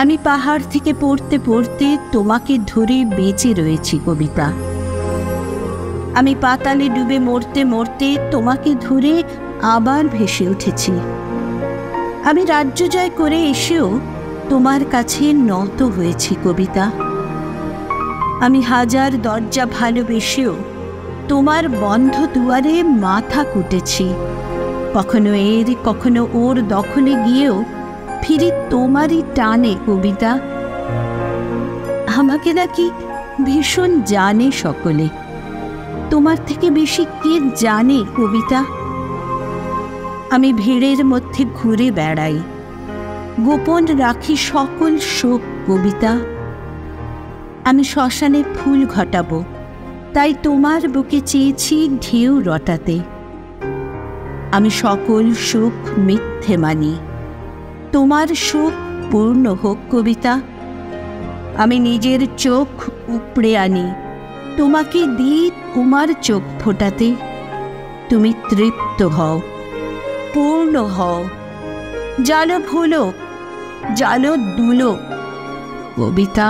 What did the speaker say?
আমি পাহাড় থেকে পড়তে পড়তে তোমাকে ধরে বেঁচে রয়েছি কবিতা। আমি পাতালে ডুবে মরতে মরতে তোমাকে ধরে আবার ভেসে উঠেছি। আমি রাজ্য জয় করে এসেও তোমার কাছে নত হয়েছি কবিতা। আমি হাজার দরজা ভালোবেসেও তোমার বন্ধ দুয়ারে মাথা কুটেছি। কখনো এর কখনো ওর দখলে গিয়েও ফিরি তোমারই টানে কবিতা। আমাকে নাকি ভীষণ জানে সকলে, তোমার থেকে বেশি কে জানে কবিতা? আমি ভিড়ের মধ্যে ঘুরে বেড়াই, গোপন রাখি সকল শোক কবিতা। আমি শ্মশানে ফুল ঘটাবো, তাই তোমার বুকে চেয়েছি ঢেউ রটাতে। আমি সকল সুখ মিথ্যে মানি, তোমার সুখ পূর্ণ হোক কবিতা। আমি নিজের চোখ উপড়ে আনি, তোমাকে দিই তোমার চোখ ফোটাতে। তুমি তৃপ্ত হও, পূর্ণ হও, জালো ভুলো, জালো দুলো কবিতা।